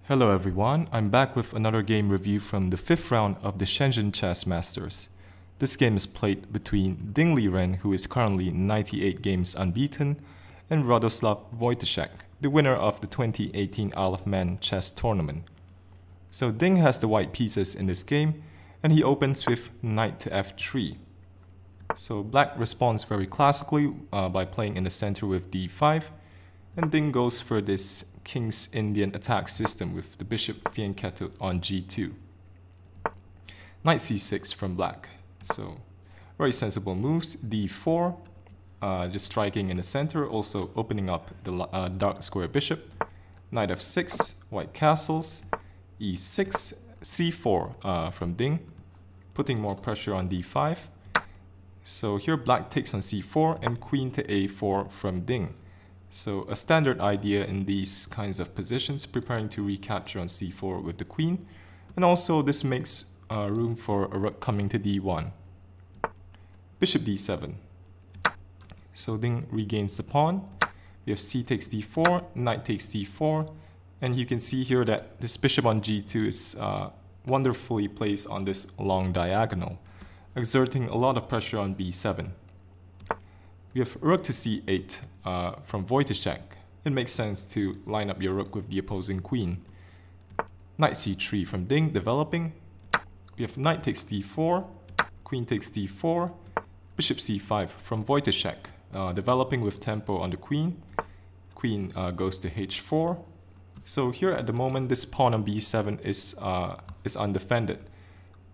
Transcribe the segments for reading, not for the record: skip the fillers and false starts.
Hello everyone, I'm back with another game review from the 5th round of the Shenzhen Chess Masters. This game is played between Ding Liren, who is currently 98 games unbeaten, and Radoslaw Wojtaszek, the winner of the 2018 Isle of Man chess tournament. So Ding has the white pieces in this game, and he opens with knight to f3. So black responds very classically by playing in the center with d5, and Ding goes for this King's Indian attack system with the bishop fianchetto on g2. Knight c6 from black. So very sensible moves. d4, just striking in the center, also opening up the dark square bishop. Knight f6, white castles. e6, c4 from Ding, putting more pressure on d5. So here black takes on c4 and queen to a4 from Ding. So a standard idea in these kinds of positions, preparing to recapture on c4 with the queen, and also this makes room for a rook coming to d1. Bishop d7. So Ding regains the pawn. We have c takes d4, knight takes d4, and you can see here that this bishop on g2 is wonderfully placed on this long diagonal, exerting a lot of pressure on b7. We have rook to c8 from Wojtaszek. It makes sense to line up your rook with the opposing queen. Knight c3 from Ding, developing. We have knight takes d4, queen takes d4, bishop c5 from Wojtaszek, developing with tempo on the queen. Queen goes to h4. So here at the moment, this pawn on b7 is undefended.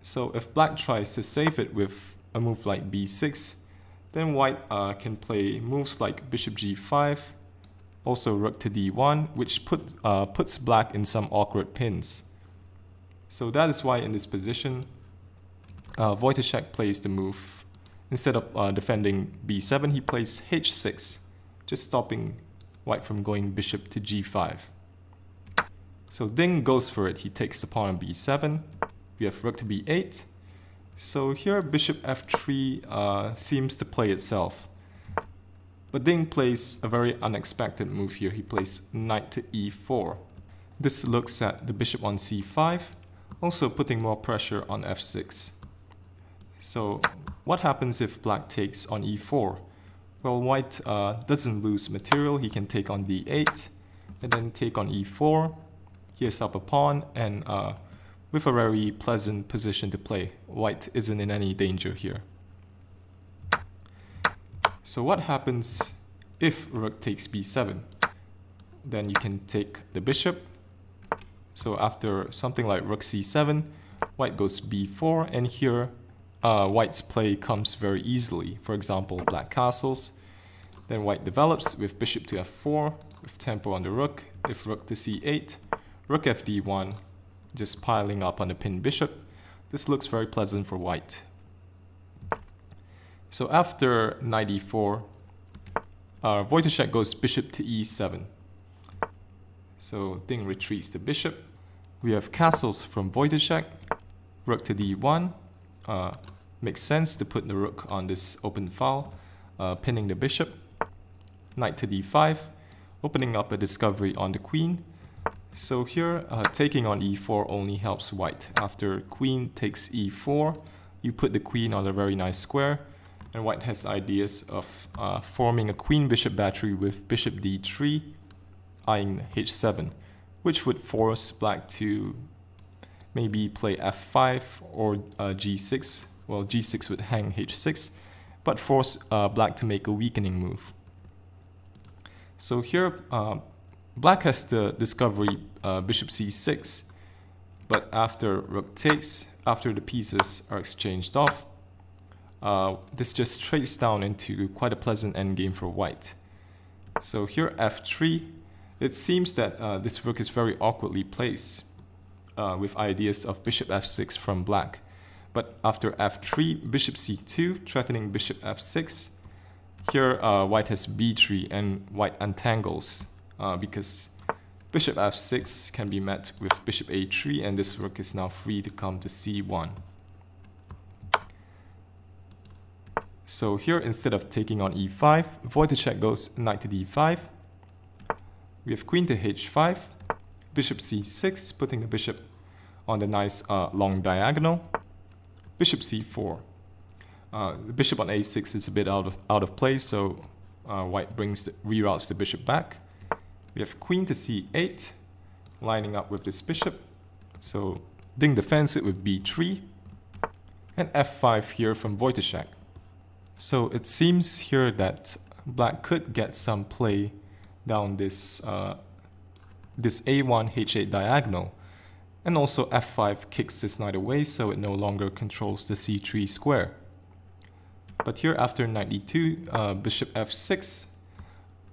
So if black tries to save it with a move like b6, then white can play moves like bishop g5, also rook to d1, which puts black in some awkward pins. So that is why in this position, Wojtaszek plays the move. Instead of defending b7, he plays h6, just stopping white from going bishop to g5. So Ding goes for it. He takes the pawn on b7. We have rook to b8. So here bishop f3 seems to play itself. But Ding plays a very unexpected move here. He plays knight to e4. This looks at the bishop on c5, also putting more pressure on f6. So what happens if black takes on e4? Well, white doesn't lose material. He can take on d8 and then take on e4. Here's up a pawn, and with a very pleasant position to play. White isn't in any danger here. So what happens if rook takes b7? Then you can take the bishop. So after something like rook c7, white goes b4, and here white's play comes very easily. For example, black castles. Then white develops with bishop to f4, with tempo on the rook. If rook to c8, rook fd1, just piling up on the pinned bishop. This looks very pleasant for white. So after knight e4, Wojtaszek goes bishop to e7. So Ding retreats the bishop. We have castles from Wojtaszek. Rook to d1. Makes sense to put the rook on this open file, pinning the bishop. Knight to d5, opening up a discovery on the queen. So here, taking on e4 only helps white. After queen takes e4, you put the queen on a very nice square, and white has ideas of forming a queen-bishop battery with bishop d3, eyeing h7, which would force black to maybe play f5 or g6. Well, g6 would hang h6, but force black to make a weakening move. So here, black has the discovery bishop c6, but after rook takes, after the pieces are exchanged off, this just trades down into quite a pleasant endgame for white. So here f3, it seems that this rook is very awkwardly placed with ideas of bishop f6 from black. But after f3, bishop c2, threatening bishop f6, here white has b3 and white untangles. Because bishop f6 can be met with bishop a3, and this rook is now free to come to c1. So here, instead of taking on e5, Wojtaszek goes knight to d5. We have queen to h5, bishop c6, putting the bishop on the nice long diagonal. Bishop c4. The bishop on a6 is a bit out of place, so white reroutes the bishop back. We have queen to c8, lining up with this bishop. So Ding defends it with b3, and f5 here from Wojtaszek. So it seems here that black could get some play down this this a1 h8 diagonal, and also f5 kicks this knight away, so it no longer controls the c3 square. But here after knight e2, bishop f6,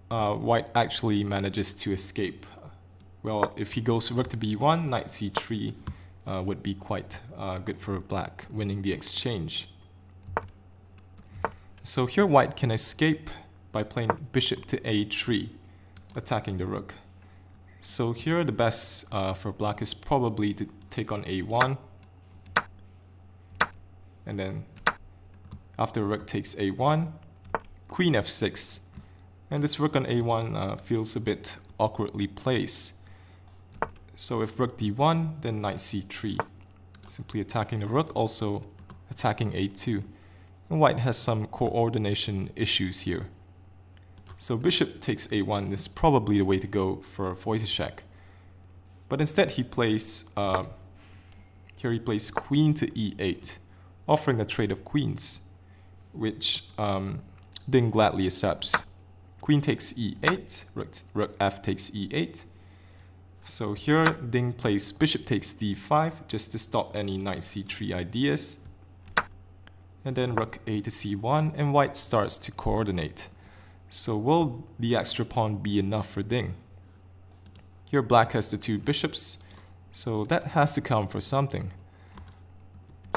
white actually manages to escape. Well, if he goes rook to b1, knight c3 would be quite good for black, winning the exchange. So here white can escape by playing bishop to a3, attacking the rook. So here the best for black is probably to take on a1, and then after rook takes a1, queen f6, and this rook on a1 feels a bit awkwardly placed. So if rook d1, then knight c3, simply attacking the rook, also attacking a2. And white has some coordination issues here. So bishop takes a1 is probably the way to go for Wojtaszek. But instead he plays, here he plays queen to e8, offering a trade of queens, which Ding gladly accepts. Queen takes e8, rook f takes e8. So here Ding plays bishop takes d5 just to stop any knight c3 ideas. And then rook a to c1, and white starts to coordinate. So will the extra pawn be enough for Ding? Here black has the two bishops, so that has to count for something.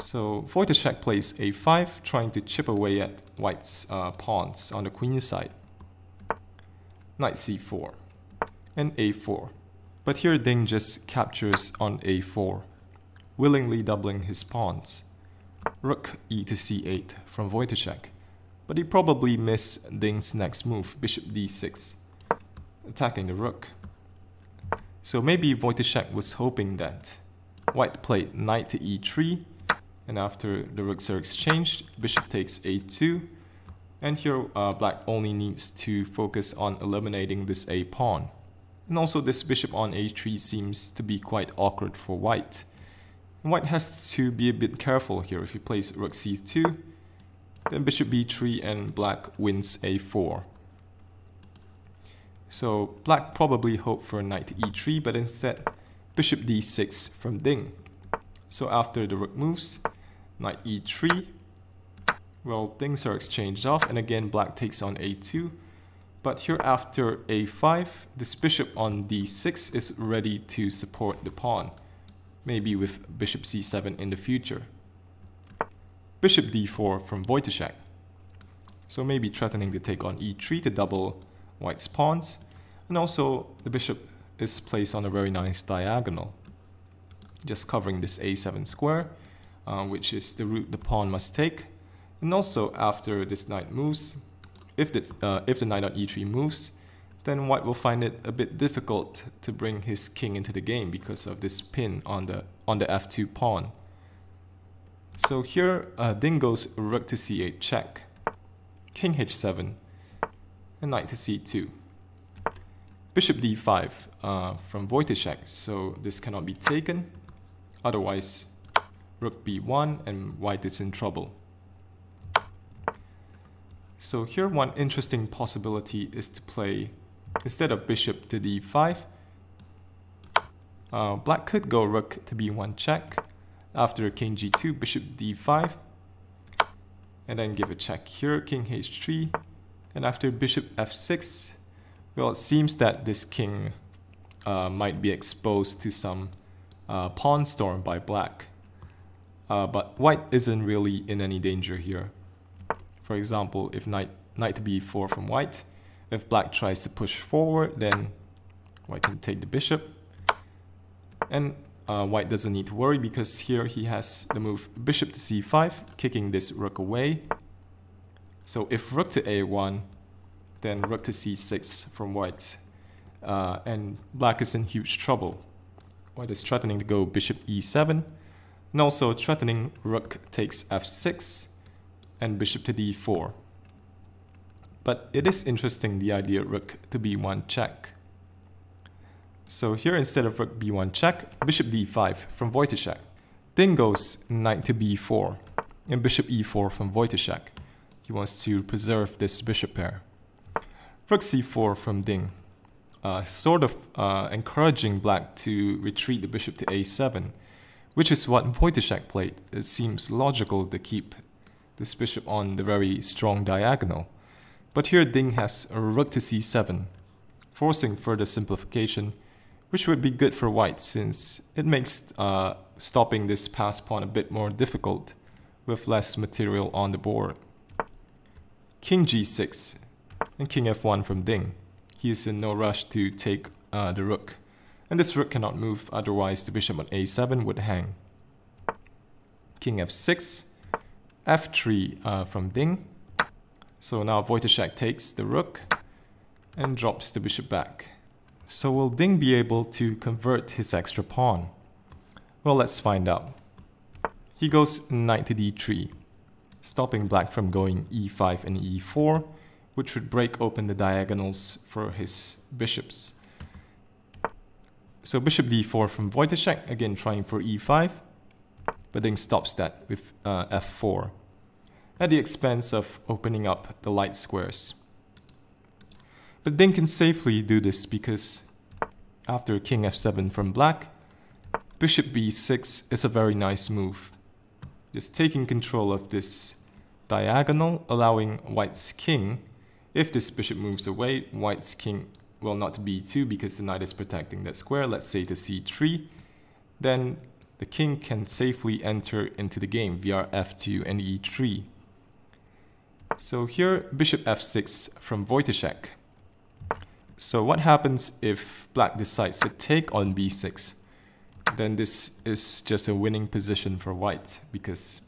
So Wojtaszek plays a5, trying to chip away at white's pawns on the queen side. Knight c4 and a4. But here Ding just captures on a4, willingly doubling his pawns. Rook e to c8 from Wojtaszek. But he probably missed Ding's next move, bishop d6, attacking the rook. So maybe Wojtaszek was hoping that white played knight to e3, and after the rooks are exchanged, bishop takes a2, and here black only needs to focus on eliminating this a pawn. And also this bishop on a3 seems to be quite awkward for white. And white has to be a bit careful here. If he plays rook c2, then bishop b3 and black wins a4. So black probably hoped for knight to e3, but instead bishop d6 from Ding. So after the rook moves, knight e3, well, things are exchanged off, and again black takes on a2. But here after a5, this bishop on d6 is ready to support the pawn, maybe with bishop c7 in the future. Bishop d4 from Wojtaszek. So maybe threatening to take on e3 to double white's pawns. And also the bishop is placed on a very nice diagonal, just covering this a7 square, which is the route the pawn must take. And also after this knight moves, if the knight on e3 moves, then white will find it a bit difficult to bring his king into the game because of this pin on the f2 pawn. So here Ding goes rook to c8 check, king h7, and knight to c2. Bishop d5 from Wojtaszek, so this cannot be taken, otherwise rook b1 and white is in trouble. So here one interesting possibility is to play, instead of bishop to d5, black could go rook to b1 check, after king g2, bishop d5, and then give a check here, king h3, and after bishop f6, well, it seems that this king might be exposed to some pawn storm by black. But white isn't really in any danger here. For example, if knight to b4 from white, if black tries to push forward, then white can take the bishop. And white doesn't need to worry because here he has the move bishop to c5, kicking this rook away. So if rook to a1, then rook to c6 from white, and black is in huge trouble. White is threatening to go bishop e7, and also threatening rook takes f6 and bishop to d4. But it is interesting, the idea rook to b1 check. So here, instead of rook b1 check, bishop d5 from Wojtaszek. Ding goes knight to b4 and bishop e4 from Wojtaszek. He wants to preserve this bishop pair. Rook c4 from Ding, sort of encouraging black to retreat the bishop to a7, which is what Wojtaszek played. It seems logical to keep this bishop on the very strong diagonal. But here Ding has a rook to c7, forcing further simplification, which would be good for white since it makes stopping this passed pawn a bit more difficult with less material on the board. King g6 and king f1 from Ding. He is in no rush to take the rook, and this rook cannot move, otherwise the bishop on a7 would hang. King f6, f3 from Ding. So now Wojtaszek takes the rook and drops the bishop back. So will Ding be able to convert his extra pawn? Well, let's find out. He goes knight to d3, stopping black from going e5 and e4, which would break open the diagonals for his bishops. So bishop d4 from Wojtaszek, again trying for e5, but Ding stops that with f4, at the expense of opening up the light squares. But Ding can safely do this because after king f7 from black, bishop b6 is a very nice move. Just taking control of this diagonal, allowing white's king, if this bishop moves away, white's king will not b2 because the knight is protecting that square, let's say to c3, then the king can safely enter into the game via f2 and e3. So here, bishop f6 from Wojtaszek. So what happens if black decides to take on b6? Then this is just a winning position for white, because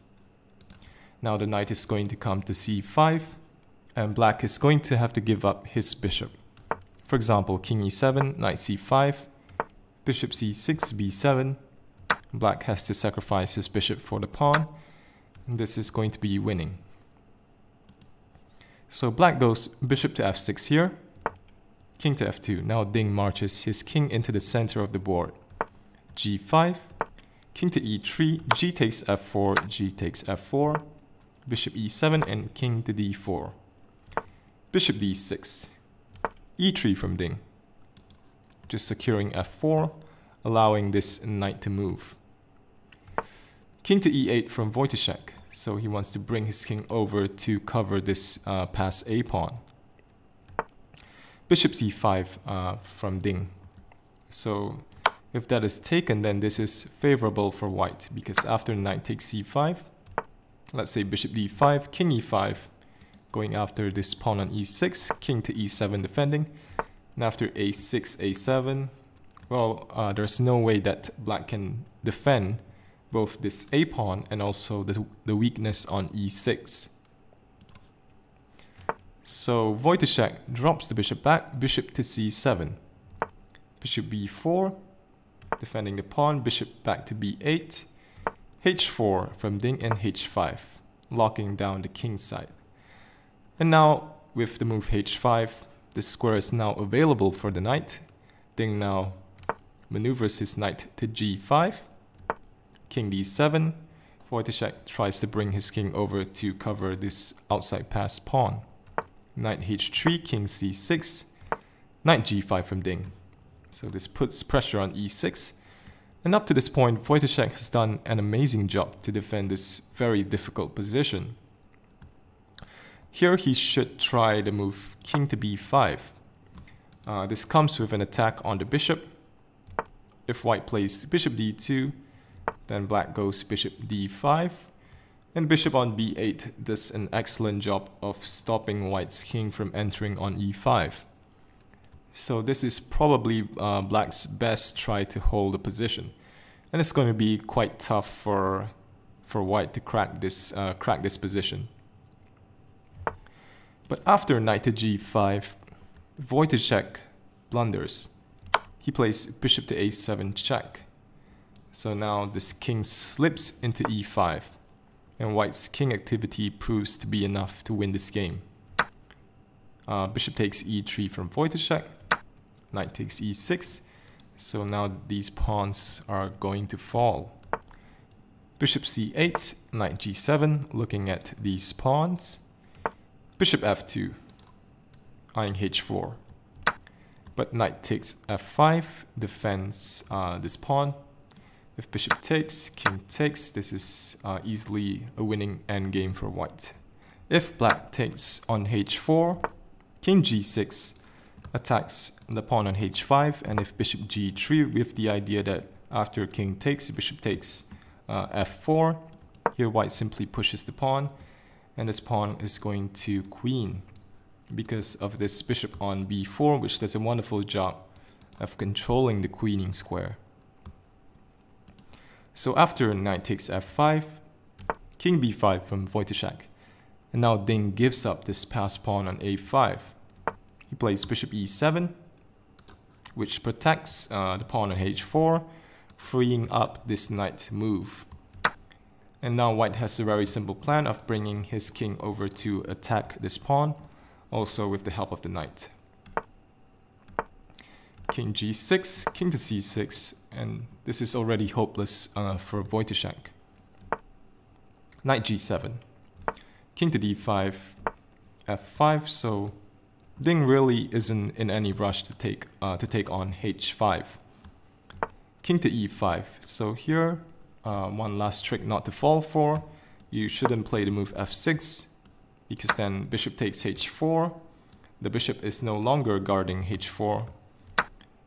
now the knight is going to come to c5, and black is going to have to give up his bishop. For example, king e7, knight c5, bishop c6, b7. Black has to sacrifice his bishop for the pawn, and this is going to be winning. So black goes bishop to f6 here, king to f2. Now Ding marches his king into the center of the board. g5, king to e3, g takes f4, g takes f4, bishop e7 and king to d4. Bishop d6, e3 from Ding, just securing f4, allowing this knight to move. King to e8 from Wojtaszek, so he wants to bring his king over to cover this pass a pawn. Bishop c5 from Ding. So if that is taken, then this is favorable for white, because after knight takes c5, let's say bishop d5, king e5, going after this pawn on e6, king to e7 defending, and after a6, a7, well, there's no way that black can defend both this a pawn and also the weakness on e6. So Wojtaszek drops the bishop back, bishop to c7, bishop b4, defending the pawn, bishop back to b8, h4 from Ding, and h5, locking down the king side. And now with the move h5, the square is now available for the knight. Ding now maneuvers his knight to g5, king d7. Wojtaszek tries to bring his king over to cover this outside pass pawn. Knight h3, king c6, knight g5 from Ding. So this puts pressure on e6. And up to this point, Wojtaszek has done an amazing job to defend this very difficult position. Here he should try the move king to b5. This comes with an attack on the bishop. If white plays bishop d2, then black goes bishop d5. And bishop on b8 does an excellent job of stopping white's king from entering on e5. So this is probably black's best try to hold the position. And it's going to be quite tough for white to crack this position. But after knight to g5, Wojtaszek blunders. He plays bishop to a7 check, So now this king slips into e5, and white's king activity proves to be enough to win this game. Bishop takes e3 from Wojtaszek, knight takes e6, so now these pawns are going to fall. Bishop c8, knight g7, looking at these pawns. Bishop f2, eyeing h4. But knight takes f5, defends this pawn. If bishop takes, king takes, this is easily a winning endgame for white. If black takes on h4, king g6 attacks the pawn on h5, and if bishop g3, with the idea that after king takes, bishop takes f4, here white simply pushes the pawn, and this pawn is going to queen because of this bishop on b4, which does a wonderful job of controlling the queening square. So after knight takes f5, king b5 from Wojtaszek, and now Ding gives up this passed pawn on a5. He plays bishop e7, which protects the pawn on h4, freeing up this knight move. And now white has a very simple plan of bringing his king over to attack this pawn, also with the help of the knight. King g6, king to c6, and this is already hopeless for Wojtaszek. Knight g7, king to d5, f5, so Ding really isn't in any rush to take on h5. King to e5, so here one last trick not to fall for. You shouldn't play the move f6, because then bishop takes h4, the bishop is no longer guarding h4.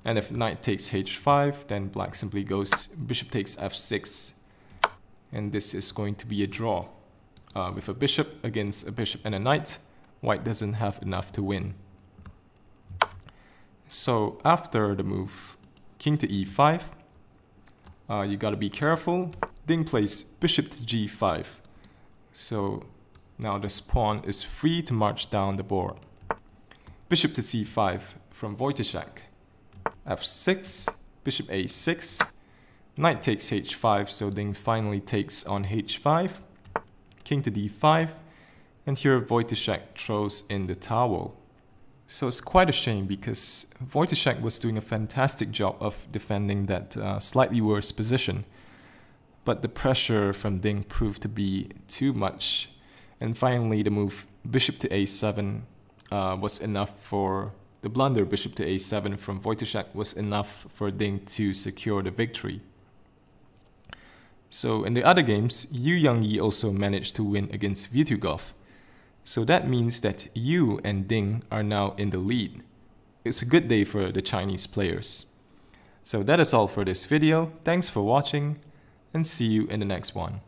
And if knight takes h5, then black simply goes bishop takes f6, and this is going to be a draw. With a bishop against a bishop and a knight, white doesn't have enough to win. So after the move king to e5, you gotta be careful. Ding plays bishop to g5, so now this pawn is free to march down the board. Bishop to c5 from Wojtaszek, f6, bishop a6, knight takes h5, so Ding finally takes on h5, king to d5, and here Wojtaszek throws in the towel. So it's quite a shame because Wojtaszek was doing a fantastic job of defending that slightly worse position, but the pressure from Ding proved to be too much, and finally the move bishop to a7 was enough for the blunder. Bishop to a7 from Wojtaszek was enough for Ding to secure the victory. So in the other games, Yu Yangyi also managed to win against Vitugov. So that means that Yu and Ding are now in the lead. It's a good day for the Chinese players. So that is all for this video. Thanks for watching, and see you in the next one.